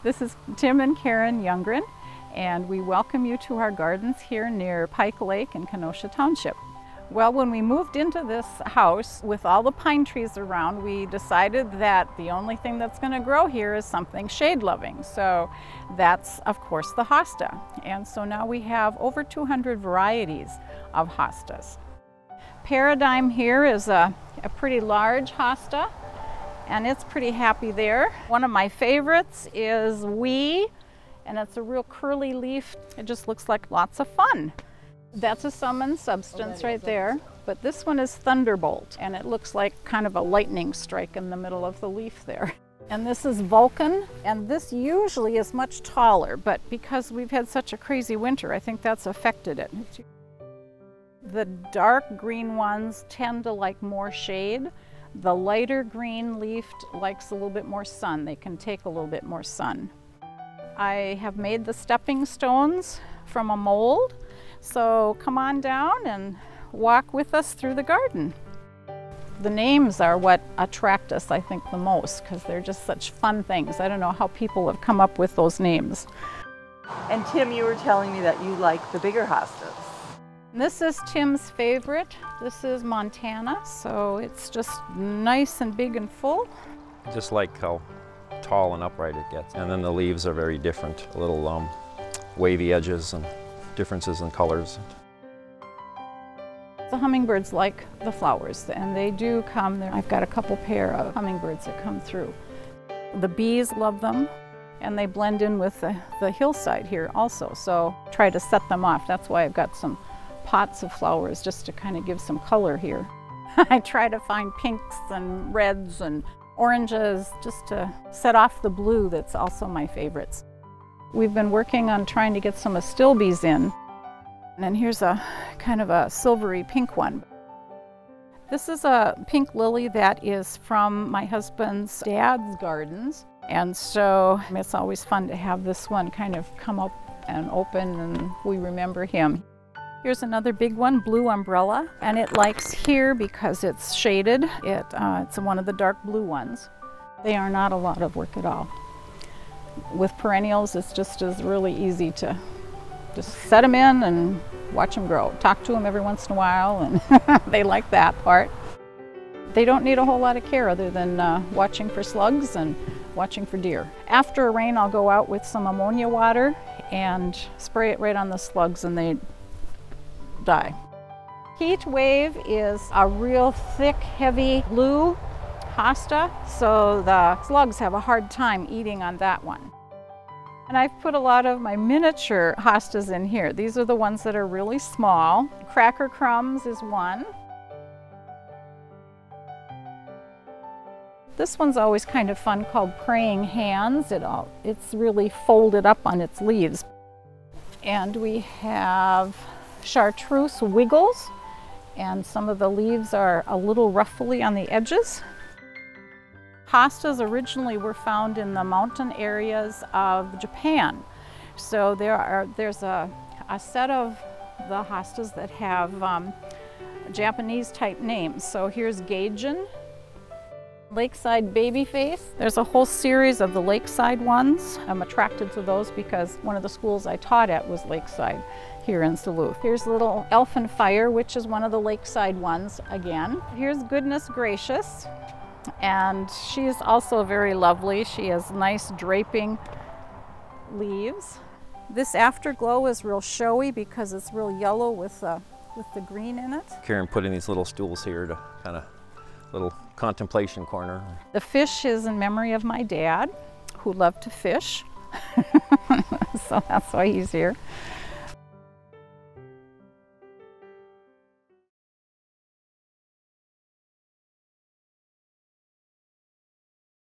This is Tim and Karen Youngren, and we welcome you to our gardens here near Pike Lake in Kenosha Township. Well, when we moved into this house with all the pine trees around, we decided that the only thing that's going to grow here is something shade-loving. So that's, of course, the hosta. And so now we have over 200 varieties of hostas. Paradigm here is a pretty large hosta, and it's pretty happy there. One of my favorites is Wee, and it's a real curly leaf. It just looks like lots of fun. That's a summon substance right there, but this one is Thunderbolt, and it looks like kind of a lightning strike in the middle of the leaf there. And this is Vulcan, and this usually is much taller, but because we've had such a crazy winter, I think that's affected it. The dark green ones tend to like more shade. The lighter green leafed likes a little bit more sun. They can take a little bit more sun. I have made the stepping stones from a mold, so come on down and walk with us through the garden. The names are what attract us, I think, the most, because they're just such fun things. I don't know how people have come up with those names. And Tim, you were telling me that you like the bigger hostas. This is Tim's favorite. This is Montana, so it's just nice and big and full. Just like how tall and upright it gets. And then the leaves are very different, a little wavy edges and differences in colors. The hummingbirds like the flowers, and they do come there. I've got a couple pair of hummingbirds that come through. The bees love them, and they blend in with the hillside here also, so try to set them off. That's why I've got some pots of flowers just to kind of give some color here. I try to find pinks and reds and oranges just to set off the blue that's also my favorites. We've been working on trying to get some astilbes in, and here's a kind of a silvery pink one. This is a pink lily that is from my husband's dad's gardens, and so it's always fun to have this one kind of come up and open, and we remember him. Here's another big one, Blue Umbrella, and it likes here because it's shaded. It's one of the dark blue ones. They are not a lot of work at all. With perennials, it's just is really easy to just set them in and watch them grow. Talk to them every once in a while, and they like that part. They don't need a whole lot of care other than watching for slugs and watching for deer. After a rain, I'll go out with some ammonia water and spray it right on the slugs, and they die. Heat Wave is a real thick, heavy blue hosta, so the slugs have a hard time eating on that one. And I've put a lot of my miniature hostas in here. These are the ones that are really small. Cracker Crumbs is one. This one's always kind of fun, called Praying Hands. It's really folded up on its leaves. And we have Chartreuse Wiggles, and some of the leaves are a little ruffly on the edges. Hostas originally were found in the mountain areas of Japan. So there's a set of the hostas that have Japanese type names. So here's Gaijin, Lakeside Babyface. There's a whole series of the lakeside ones. I'm attracted to those because one of the schools I taught at was lakeside here in Duluth. Here's Little Elfin Fire, which is one of the lakeside ones again. Here's Goodness Gracious, and she's also very lovely. She has nice draping leaves. This Afterglow is real showy because it's real yellow with the green in it. Karen put in these little stools here to kind of little contemplation corner. The fish is in memory of my dad, who loved to fish. So that's why he's here.